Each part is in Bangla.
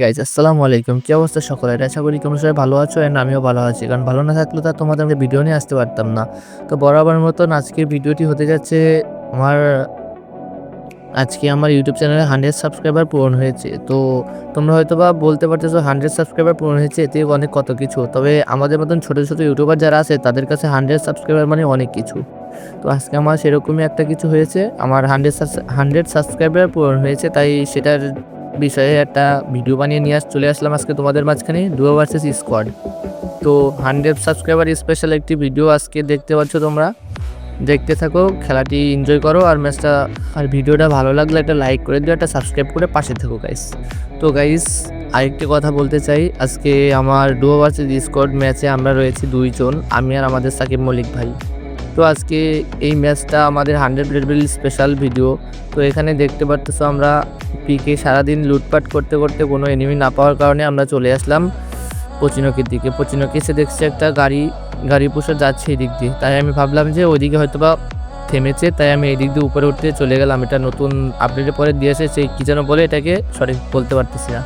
গাইস আসসালামু আলাইকুম। কি অবস্থা সকলের? আশা করি তোমরা সবাই ভালো আছো এন্ড আমিও ভালো আছি। কারণ ভালো না থাকলে তো আর তোমাদেরকে ভিডিও নিয়ে আসতে পারতাম না। তো বরাবরের মতন আজকের ভিডিওটি হতে যাচ্ছে আমার আজকে আমার YouTube চ্যানেলে 100 সাবস্ক্রাইবার পূরণ হয়েছে। তো তোমরা হয়তোবা বলতে পারতেছো 100 সাবস্ক্রাইবার পূরণ হয়েছে এতে অনেক কত কিছু। তবে আমাদের মতন ছোট, ছোট ইউটিউবার যারা আছে তাদের কাছে 100 সাবস্ক্রাইবার মানে অনেক কিছু। তো আজকে আমার সেরকমই একটা কিছু হয়েছে। আমার 100 সাবস্ক্রাইবার পূরণ হয়েছে। তাই সেটার বিষয়ে একটা ভিডিও বানিয়ে নিয়ে চলে আসলাম আজকে তোমাদের মাঝখানে ডুও ভার্সেস স্কোয়াড। তো 100 সাবস্ক্রাইবার স্পেশাল একটি ভিডিও আজকে দেখতে পাচ্ছ তোমরা। দেখতে থাকো, খেলাটি এনজয় করো আর ম্যাচটা আর ভিডিওটা ভালো লাগলে একটা লাইক করে দিও, একটা সাবস্ক্রাইব করে পাশে থেকো গাইস। তো গাইস আরেকটি কথা বলতে চাই, আজকে আমার ডুও ভার্সেস স্কোয়াড ম্যাচে আমরা রয়েছি 2 জন, আমি আর আমাদের সাকিব মল্লিক ভাই। তো আজকে এই ম্যাচটা আমাদের 100 লেভেল স্পেশাল ভিডিও। তো এখানে দেখতে পারতেছো আমরা পিকে সারাদিন লুটপাট করতে করতে কোনো এনিমি না পাওয়ার কারণে আমরা চলে আসলাম পচিনকির দিকে। পচিনকি এসে দেখছি একটা গাড়ি পুষে যাচ্ছে এদিক দিয়ে, তাই আমি ভাবলাম যে ওইদিকে হয়তো বা থেমেছে, তাই আমি এদিক দিয়ে উপরে উঠতে চলে গেলাম। এটা নতুন আপডেটের পরে দিয়েছে, সেই কী যেন বলে এটাকে সঠিক বলতে পারতেছি না।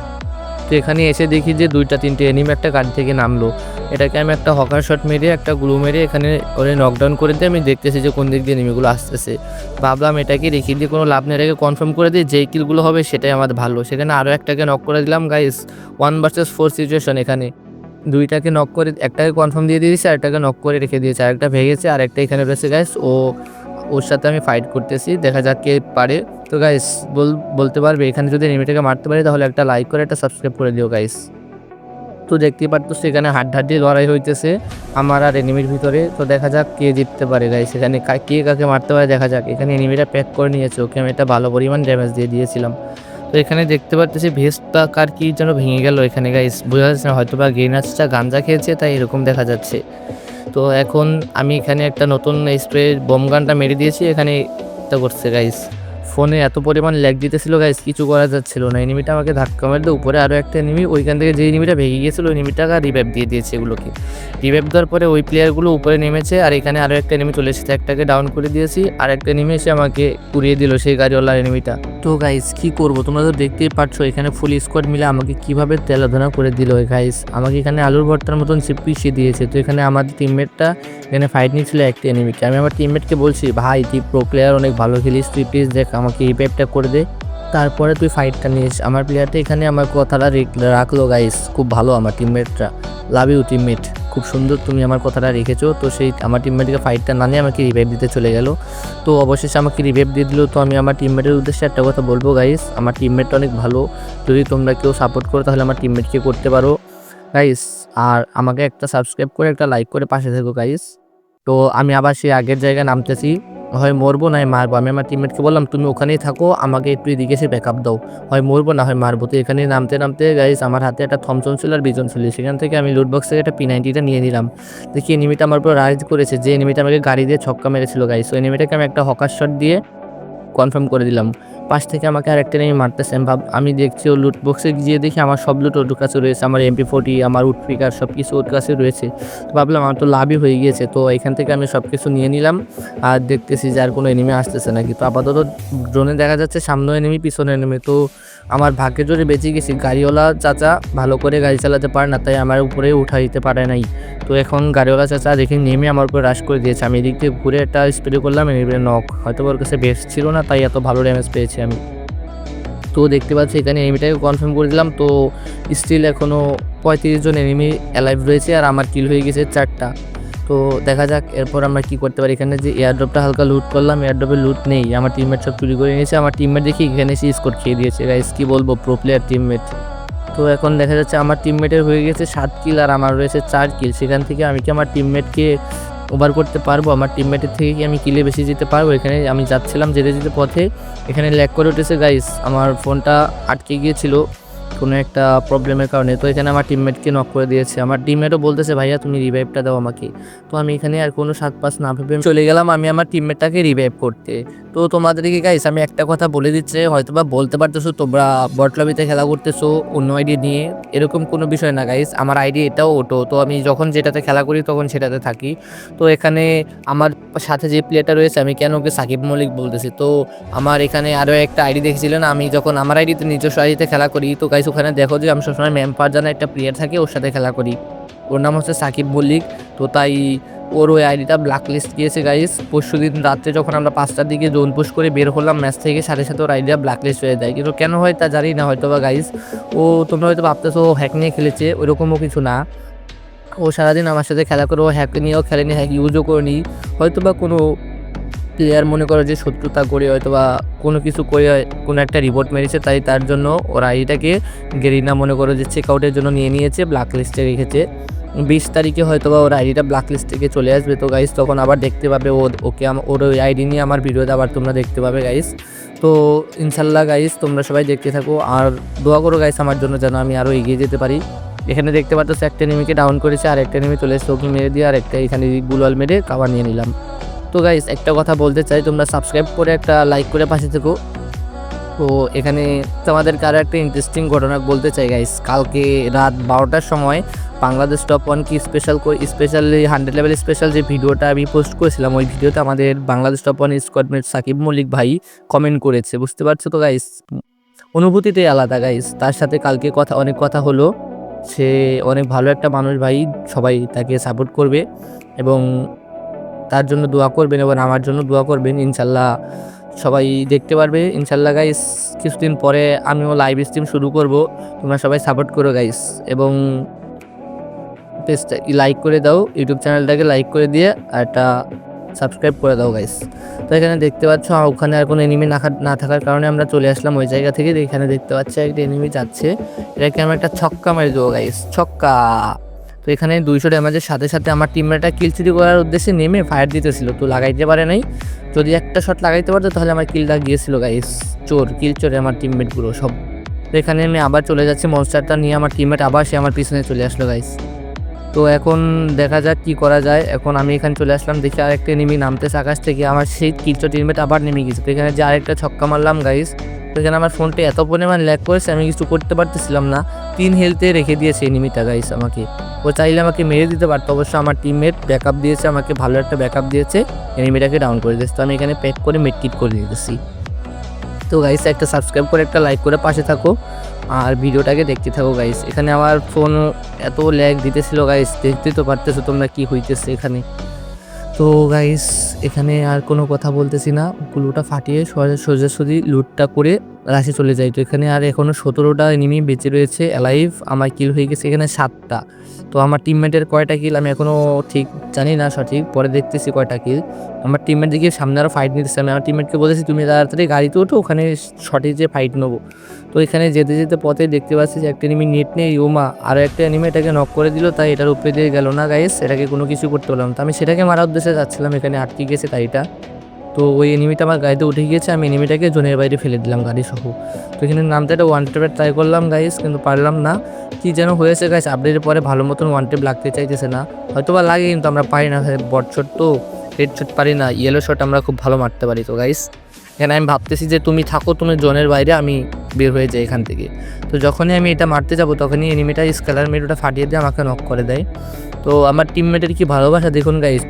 তো এখানে এসে দেখি যে 2-3টে এনিমি একটা গাড়ি থেকে নামলো। এটাকে আমি একটা হকার শট মেরে একটা গ্লু মেরে এখানে ওরে নকডাউন করে দিয়ে আমি দেখতেছি যে কোন দিক দিয়ে এনিমিগুলো আসতেছে। ভাবলাম এটাকে রেখে দিয়ে কোনো লাভ নেই, এটাকে কনফার্ম করে দিই, যেই কিলগুলো হবে সেটাই আমার ভালো। সেখানে আরও একটাকে নক করে দিলাম গাইস। 1 versus 4 situation. এখানে 2টাকে নক করে একটাকে কনফার্ম দিয়ে দিয়েছি, আরেকটাকে নক করে রেখে দিয়েছি, আরেকটা ভেঙেছে, আরেকটা এখানে রয়েছে গাইস। ওর সাথে আমি ফাইট করতেছি, দেখা যাক কে পারে। তো গাইস বলতে পারবে এখানে যদি এনিমিটাকে মারতে পারি তাহলে একটা লাইক করে একটা সাবস্ক্রাইব করে দিও গাইস। তো দেখতেই পারতেছি এখানে হাড্ডাহাড্ডি লড়াই হইতেছে আমার আর এনিমির ভিতরে। তো দেখা যাক কে জিততে পারে গাইস, এখানে কে কাকে মারতে পারে দেখা যাক। এখানে এনিমিটা প্যাক করে নিয়েছে, ওকে আমি একটা ভালো পরিমাণ ড্যামেজ দিয়ে দিয়েছিলাম। তো এখানে দেখতে পারতেছি ভেস্টটা কার কি যেন ভেঙে গেল এখানে গাইস, বোঝা যাচ্ছে না, হয়তো বা গেনার্সটা গাঞ্জা খেয়েছে তাই এরকম দেখা যাচ্ছে। তো এখন আমি এখানে একটা নতুন স্প্রে বম গানটা মেরে দিয়েছি, এখানে এটা করছে গাইস। ফোনে এত পরিমাণ ল্যাগ দিতেছিল গাইস, কিছু করা যাচ্ছিল না। এনিমিটা আমাকে ধাক্কা মারতে উপরে আরও একটা এনিমি, ওইখান থেকে যে এনিমিটা ভেঙে গিয়েছিল ওই এনিমিটাকে রিভাইভ দিয়ে দিয়েছে। এগুলোকে রিভাইভ দেওয়ার পরে ওই প্লেয়ারগুলো উপরে নেমেছে আর এখানে আরও একটা এনিমি চলে এসেছে, একটাকে ডাউন করে দিয়েছি আর একটা এনিমি এসে আমাকে উড়িয়ে দিল সেই গাড়িওয়ালা এনিমিটা। তো গাইস কি করব, তোমরা তো দেখতেই পারছো এখানে ফুল স্কোয়াড মিলে আমাকে কিভাবে তেলাধনা করে দিল গাইস। আমাকে এখানে আলুর ভর্তার মতন পিছিয়ে দিয়েছে। তো এখানে আমাদের টিমমেটটা এখানে ফাইট নিচ্ছিল একটা এনিমিকে। আমি আমার টিমমেটকে বলছি, ভাই তুই প্রো প্লেয়ার, অনেক ভালো খেলিস, তুই প্লিজ দেখ আমাকে রিভাইভটা করে দে, তারপরে তুই ফাইটটা নিস। আমার প্লেয়ারটা এখানে আমার কথাটা রাখলো গাইস, খুব ভালো আমার টিমমেটরা। লাভ ইউ টিমমেট, খুব সুন্দর তুমি আমার কথাটা রেখেছো। তো সেই আমার টিমমেটকে ফাইটটা না নিয়ে আমাকে রিভাইভ দিতে চলে গেল। তো অবশেষে আমাকে রিভাইভ দিয়ে দিল। তো আমি আমার টিমমেটের উদ্দেশ্যে একটা কথা বলবো গাইস, আমার টিমমেটটা অনেক ভালো, যদি তোমরা কেউ সাপোর্ট করো তাহলে আমার টিমমেটকে করতে পারো গাইস। আর আমাকে একটা সাবস্ক্রাইব করে একটা লাইক করে পাশে থেকো গাইস। তো আমি আবার সেই আগের জায়গায় নামতেছি, হয় মরবো নয় মারবো। আমি আমার টিমমেটকে বললাম তুমি ওখানেই থাকো, আমাকে একটু এদিকে এসে ব্যাকআপ দাও, হয় মরবো না হয় মারবো। তো এখানে নামতে নামতে গাইস আমার হাতে একটা থমসন ছিল আর বিজন ছিল, সেখান থেকে আমি লুট বক্স থেকে একটা P90টা নিয়ে নিলাম। দেখি এনিমিটা আমার উপর রাইজ করেছে, যে এনিমিটা আমাকে গাড়ি দিয়ে ছক্কা মেরেছিল গাইস, ওই এনিমিটাকে আমি একটা হকার শট দিয়ে কনফার্ম করে দিলাম। পাশ থেকে আমাকে আরেকটা এনিমি মারতেছে, আমি দেখছি ও লুট বক্সে গিয়ে দেখি আমার সব লুট ওর কাছে রয়েছে, আমার MP40 আমার উডপিকার সব কিছু ওর কাছে রয়েছে। তো ভাবলাম আমার তো লাভই হয়ে গিয়েছে। তো এখান থেকে আমি সব কিছু নিয়ে নিলাম আর দেখতেছি যে আর কোনো এনিমি আসতেছে নাকি। তো আপাতত ড্রোনে দেখা যাচ্ছে সামনে এনিমি পিছনে এনিমি। তো আমার ভাগ্যের জোরে বেঁচে গেছি, গাড়িওয়ালা চাচা ভালো করে গাড়ি চালাতে পারে না তাই আমার উপরে দিতে পারে নাই। তো এখন গাড়িওয়ালা চাচা দেখে নেমে আমার উপরে রাশ করে দিয়েছে, আমি এদিক থেকে ঘুরে একটা স্প্রে করলাম, এনিমি নক। হয়তো ওর কাছে বেস্ট ছিল না তাই এত ভালো ড্যামেজ পেয়েছি আমি। তো দেখতে পাচ্ছি এখানে এনিমিটাকে কনফার্ম করে দিলাম। তো স্টিল এখনও 35 জন এনিমি অ্যালাইভ রয়েছে আর আমার কিল হয়ে গেছে 4টা। তো দেখা যাক এরপর আমরা কি করতে পারি। এখানে যে এয়ারড্রপটা হালকা লুট করলাম, এয়ারড্রপে লুট নেই, আমার টিমমেট সব চুরি করে নিয়েছে। আমার টিমমেট দেখি এখানে এসে স্কোর খেয়ে দিয়েছে গাইস, কি বলবো, প্রো প্লেয়ার টিমমেট। তো এখন দেখা যাচ্ছে আমার টিমমেটের হয়ে গেছে 7 কিল আর আমার রয়েছে 4 কিল। সেখান থেকে আমি কি আমার টিমমেটকে ওভার করতে পারবো? আমার টিমমেটের থেকে কি আমি কিলে বেশি যেতে পারবো? এখানে আমি যাচ্ছিলাম যেতে যেতে পথে এখানে ল্যাগ করে উঠেছে গাইস, আমার ফোনটা আটকে গিয়েছিল কোনো একটা প্রবলেমের কারণে। তো এখানে আমার টিমমেটকে নক করে দিয়েছে, আমার টিমমেটও বলতেছে ভাইয়া তুমি রিভাইভটা দাও আমাকে। তো আমি এখানে আর কোনো 7-5 না ভেবে চলে গেলাম আমি আমার টিমমেটটাকে রিভাইভ করতে। তো তোমাদেরকে গাইস আমি একটা কথা বলে দিচ্ছি, হয়তো বা বলতে পারতেছো তোমরা বট লবিতে খেলা করতেছো অন্য আইডি নিয়ে, এরকম কোনো বিষয় না গাইস, আমার আইডি এটাও ওটো। তো আমি যখন যেটাতে খেলা করি তখন সেটাতে থাকি। তো এখানে আমার সাথে যে প্লেয়ারটা রয়েছে আমি কেন ওকে সাকিব মল্লিক বলতেছি। তো আমার এখানে আরও একটা আইডি দেখেছিলেন, আমি যখন আমার আইডিতে নিজস্ব আইডিতে খেলা করি তো গাইস ওখানে দেখো যে আমি সবসময় ম্যাম ফারজানা একটা প্লেয়ার থাকে, ওর সাথে খেলা করি। ওর নাম হচ্ছে সাকিব মল্লিক। তো তাই ওর ওই আইডিটা ব্ল্যাক লিস্ট গিয়েছে গাইস। পরশুদিন রাত্রে যখন আমরা 5টার দিকে জোন পুশ করে বের হলাম ম্যাচ থেকে, সাথে সাথে ওর আইডিয়া ব্ল্যাক লিস্ট হয়ে যায়। কিন্তু কেন হয় তা জানি না, হয়তো বা গাইস ও তোমরা হয়তো ভাবতেছো হ্যাক নিয়ে খেলেছে, ওইরকমও কিছু না। ও সারাদিন আমার সাথে খেলা করে, ও হ্যাক নিয়েও খেলেনি, হ্যাক ইউজও করেনি। হয়তো বা কোনো প্লেয়ার মনে করো যে শত্রুতা করে হয়তো বা কোনো কিছু করে কোনো একটা রিপোর্ট মেরেছে, তাই তার জন্য ওরা আইডিটাকে গেরিনা মনে করো যে চেক আউটের জন্য নিয়ে নিয়েছে, ব্ল্যাক লিস্টে রেখেছে। 20 তারিখে হয়তো বা ওর আইডিটা ব্ল্যাক লিস্ট থেকে চলে আসবে। তো গাইস তখন আবার দেখতে পাবে ওকে ওর ওই আইডি নিয়ে আমার ভিডিওতে আবার তোমরা দেখতে পাবে গাইস। তো ইনশাল্লাহ গাইস তোমরা সবাই দেখতে থাকো আর দোয়া করো গাইস আমার জন্য, যেন আমি আরও এগিয়ে যেতে পারি। এখানে দেখতে পাচ্ছ একটা এনিমিকে ডাউন করেছে, আর একটা এনিমি চলে এসে ওকে মেরে দিয়ে আর একটা এখানে গুলাল মেরে কাভার নিয়ে নিলাম। তো গাইস একটা কথা বলতে চাই, তোমরা সাবস্ক্রাইব করে একটা লাইক করে পাশে থেকো। তো এখানে তোমাদেরকে আরও একটা ইন্টারেস্টিং ঘটনা বলতে চাই গাইস। কালকে রাত 12টার সময় বাংলাদেশ টপ 1 কি স্পেশালি 100 লেভেল স্পেশাল যে ভিডিওটা আমি পোস্ট করেছিলাম, ওই ভিডিওতে আমাদের বাংলাদেশ টপ 1 স্কোয়াডমেট সাকিব মল্লিক ভাই কমেন্ট করেছে, বুঝতে পারছো তো গাইস। অনুভূতিটাই আলাদা গাইস। তার সাথে কালকে অনেক কথা হলো। সে অনেক ভালো একটা মানুষ ভাই, সবাই তাকে সাপোর্ট করবে এবং তার জন্য দোয়া করবেন এবং আমার জন্য দোয়া করবেন। ইনশাল্লাহ সবাই দেখতে পারবে ইনশাল্লাহ গাইস। কিছুদিন পরে আমিও লাইভ স্ট্রিম শুরু করব, তোমরা সবাই সাপোর্ট করো গাইস এবং পেজটা লাইক করে দাও, ইউটিউব চ্যানেলটাকে লাইক করে দিয়ে আর একটা সাবস্ক্রাইব করে দাও গাইস। তো এখানে দেখতে পাচ্ছ ওখানে আর কোনো এনিমি না থাকার কারণে আমরা চলে আসলাম ওই জায়গা থেকে। এখানে দেখতে পাচ্ছি একটা এনিমি যাচ্ছে, এটাকে আমরা একটা ছক্কা মেরে দেবো গাইস, ছক্কা। তো এখানে 200 ড্যামেজের সাথে সাথে আমার টিমমেটটা কিল চুরি করার উদ্দেশ্যে নেমে ফায়ার দিতেছিল, তো লাগাইতে পারে নাই। যদি একটা শট লাগাইতে পারতো তাহলে আমার কিলটা গিয়েছিল গাইস। কিল চোরে আমার টিমমেটগুলো সব। তো এখানে আমি আবার চলে যাচ্ছি, মনস্টারটা নিয়ে আমার টিমমেট আবার সে আমার পিছনে চলে আসলো গাইস। তো এখন দেখা যাক কি করা যায়। এখন আমি এখানে চলে আসলাম, দেখি আরেকটা এনিমি নামতেছে আকাশ থেকে, আমার সেই কিলচোর টিমমেট আবার নেমে গেছে। তো এখানে যে আরেকটা ছক্কা মারলাম গাইস। তো এখানে আমার ফোনটা এত পরিমাণ ল্যাগ করেছে আমি কিছু করতে পারতেছিলাম না। 3 হেলথে রেখে দিয়েছে এনিমিটা গাইস আমাকে। ও চাইলে আমাকে মেরে দিতে পারতো, অবশ্য আমার টিমমেট ব্যাকআপ দিয়েছে, আমাকে ভালো একটা ব্যাকআপ দিয়েছে, এনিমিটাকে ডাউন করে দিয়েছে। তো আমি এখানে প্যাক করে মেডকিট করে দিতেছি। তো গাইস একটা সাবস্ক্রাইব করে একটা লাইক করে পাশে থাকো আর ভিডিওটাকে দেখতে থাকো গাইস। এখানে আমার ফোন এত ল্যাগ দিতেছিল গাইস, দেখতে তো পারতেছো তোমরা কি হইতেছে এখানে। তো গাইস এখানে আর কোনো কথা বলতেছি না, গুলোটা ফাটিয়ে সোজাসুজি লুটটা করে রাশে চলে যাই। তো এখানে আর এখনও 17টা এনিমি বেঁচে রয়েছে অ্যালাইভ, আমার কিল হয়ে গেছে এখানে 7টা। তো আমার টিমমেটের কয়টা কিল আমি এখনও ঠিক জানি না সঠিক, পরে দেখতেছি কয়টা কিল। আমার টিমমেট দিকে সামনে আরও ফাইট নিতেছে, আমি আমার টিমমেটকে বলেছি তুমি তাড়াতাড়ি গাড়িতে ওঠো, ওখানে সঠিক যে ফাইট নেবো। তো এখানে যেতে যেতে পথে দেখতে পাচ্ছি যে একটা এনিমি নেট নেই, ওমা আরও একটা এনিমি এটাকে নক করে দিল, তাই এটার উপরে দিয়ে গেল না গাইস, এটাকে কোনো কিছু করতে পারলাম। তো আমি সেটাকে মারার উদ্দেশ্যে যাচ্ছিলাম, এখানে আটকে গেছে গাড়িটা। তো ওই এনিমিটা আমার গাড়িতে উঠে গিয়েছে, আমি এনিমিটাকে জোনের বাইরে ফেলে দিলাম গাড়ি সহ। তো এখানে নামতে একটা ওয়ান টেপের ট্রাই করলাম গাইস, কিন্তু পারলাম না। কি যেন হয়েছে গাইস, আপডেটের পরে ভালো মতন ওয়ান টেপ লাগতে চাইতেছে না, হয়তো বা লাগে কিন্তু আমরা পারি না। বট শট তো হেড শট পারি না, ইয়েলো শট আমরা খুব ভালো মারতে পারি। তো গাইস এখানে আমি ভাবতেছি যে তুমি থাকো, তুমি জোনের বাইরে, আমি বের হয়ে যাই এখান থেকে। তো যখনই আমি এটা মারতে যাবো তখনই এনিমিটা স্কেলার মেরুটা ফাটিয়ে দিয়ে আমাকে নক করে দেয়। তো আমার টিমমেটের কি ভালোবাসা দেখুন গাইস,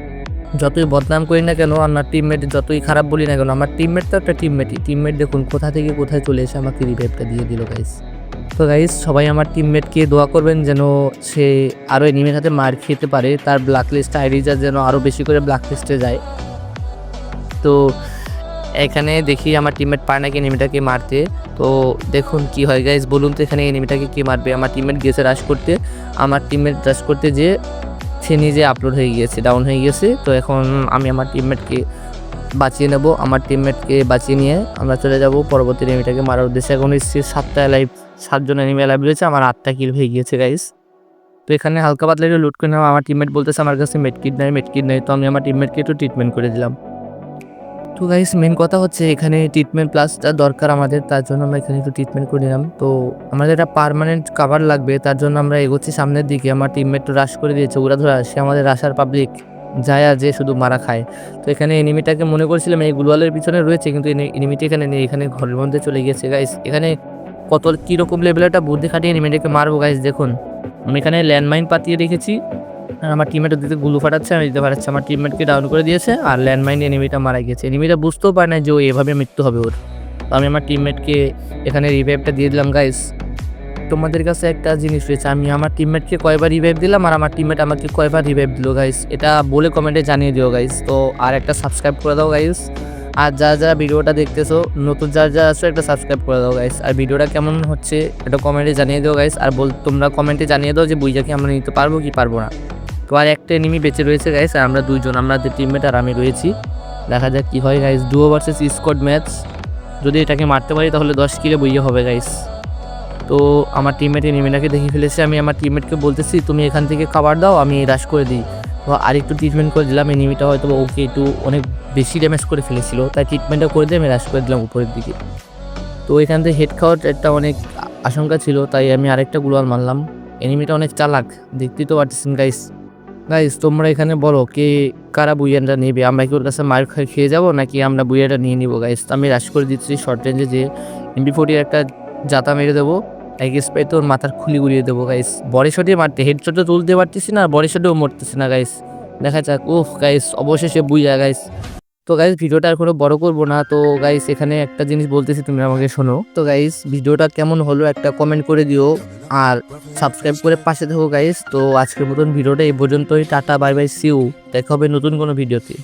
যতই বদনাম করি না কেন, আমার টিমমেট যতই খারাপ বলি না কেন, আমার টিমমেট তো একটা টিমমেট দেখুন কোথা থেকে কোথায় চলে এসে আমাকে রিভাইভটা দিয়ে দিল গাইস। তো গাইস সবাই আমার টিমমেটকে দোয়া করবেন যেন সে আরও এনিমির হাতে মার খেতে পারে, তার ব্ল্যাক লিস্ট আইডিটা যেন আরও বেশি করে ব্ল্যাক লিস্টে যায়। তো এখানে দেখি আমার টিমমেট পায় নাকি এনিমিটাকে মারতে। তো দেখুন কি হয় গাইস, বলুন তো এখানে এনিমিটাকে কি মারবে। আমার টিমমেট গেছে রাশ করতে, আমার টিমমেট রাশ করতে যে সে নিজে আপলোড হয়ে গিয়েছে, ডাউন হয়ে গেছে। তো এখন আমি আমার টিমমেটকে বাঁচিয়ে নেব, আমার টিমমেটকে বাঁচিয়ে নিয়ে আমরা চলে যাব পরবর্তী এনিমিটাকে মারার উদ্দেশ্যে। এখন 7টা লাইভ, 7জন এনিমি লাইভ রয়েছে, আমার 8টা কিল হয়ে গিয়েছে গাইস। তো এখানে হালকা পাতলা একটু লুট করে নেওয়া, আমার টিমমেট বলতেছে আমার কাছে মেডকিট নাই। তো আমি আমার টিমমেটকে একটু ট্রিটমেন্ট করে দিলাম। তো গাইস মেন কথা হচ্ছে এখানে ট্রিটমেন্ট প্লাসটা দরকার আমাদের, তার জন্য আমরা এখানে একটু ট্রিটমেন্ট করে নিলাম। তো আমাদের একটা পার্মানেন্ট কাভার লাগবে, তার জন্য আমরা এগোচ্ছি সামনের দিকে। আমার টিমমেট তো রাশ করে দিয়েছে, ওরা ধরা সে আমাদের রাশার পাবলিক যায় আর যে শুধু মারা খায়। তো এখানে এনিমিটাকে মনে করছিলাম এই গ্লোয়ালের পিছনে রয়েছে, কিন্তু এনিমিটি এখানে নেই, এখানে ঘরের মধ্যে চলে গিয়েছে গাইস। এখানে কত কীরকম লেভেলের একটা বুদ্ধি খাটিয়ে এনিমিটাকে মারবো গাইস। দেখুন আমি এখানে ল্যান্ডমাইন পাতিয়ে রেখেছি, আর আমার টিমমেট দিতে গুলু ফাটাচ্ছে, আমি দিতে পারছি। আমার টিমমেটকে ডাউন করে দিয়েছে আর ল্যান্ডমাইন এনিমিটা মারা গেছে। এনিমিটা বুঝতেও পারে না যে ও এভাবে মৃত্যু হবে ওর। তো আমি আমার টিমমেটকে এখানে রিভাইভটা দিয়ে দিলাম গাইস। তোমাদের কাছে একটা জিনিস রয়েছে, আমি আমার টিমমেটকে কয়বার রিভাইভ দিলাম আর আমার টিমমেট আমাকে কয়বার রিভাইভ দিল গাইস, এটা বলে কমেন্টে জানিয়ে দিও গাইস। তো আর একটা সাবস্ক্রাইব করে দাও গাইস। আর যারা ভিডিওটা দেখতেছো নতুন যারা আছো একটা সাবস্ক্রাইব করে দাও গাইস। আর ভিডিওটা কেমন হচ্ছে এটা কমেন্টে জানিয়ে দিও গাইস। আর তোমরা কমেন্টে জানিয়ে দাও যে বুইয়াকে আমরা নিতে পারবো কি পারবো না। তো আর একটা এনিমি বেঁচে রয়েছে গাইস, আর আমরা দুইজন, আমাদের টিমমেট আর আমি রয়েছি। দেখা যাক কি হয় guys, duo versus squad match. যদি এটাকে মারতে পারি তাহলে 10 কিলে বুইয়া হবে গাইস। তো আমার টিমমেট এনিমিটাকে দেখে ফেলেছে, আমি আমার টিমমেটকে বলতেছি তুমি এখান থেকে খাবার দাও, আমি রাশ করে দিই। তো আরেকটু ট্রিটমেন্ট করে দিলাম, এনিমিটা হয়তো ওকে একটু অনেক বেশি ড্যামেজ করে ফেলেছিল, তাই ট্রিটমেন্টটা করে দিয়ে আমি রাশ করে দিলাম উপরের দিকে। তো এখান থেকে হেড খাওয়ার একটা অনেক আশঙ্কা ছিল, তাই আমি আরেকটা গ্লোয়াল মারলাম। এনিমিটা অনেক চালাক, দেখতেই তো পারতেছেন গাইস। গাইস তোমরা এখানে বলো কে কারা বুইয়াটা নেবে, আমরা কি ওর কাছে মার খেয়ে যাবো নাকি আমরা বুইয়াটা নিয়ে নিবো গাইস। আমি রাশ করে দিচ্ছি শর্ট রেঞ্জে, যে MP40 একটা জাতা মেরে দেবো, এক স্প্রে তোর মাথার খুলি উড়িয়ে দেবো গাইস। বডি শটে মারতে, হেডশটও তুলতে পারতেছি না, বডি শটেও মরতেছি না গাইস। দেখা যাক। ওহ গাইস অবশেষে বুইয়া গাইস। তো গাইস ভিডিওটা আর কোনো বড় করবো না। তো গাইস এখানে একটা জিনিস বলতেছি, তুমি আমাকে শোনো। তো গাইস ভিডিওটা কেমন হলো একটা কমেন্ট করে দিও, আর সাবস্ক্রাইব করে পাশে থেকো গাইস। তো আজকের মতন ভিডিওটা এই পর্যন্তই, tata bye bye, see you, দেখা হবে নতুন কোনো ভিডিওতে।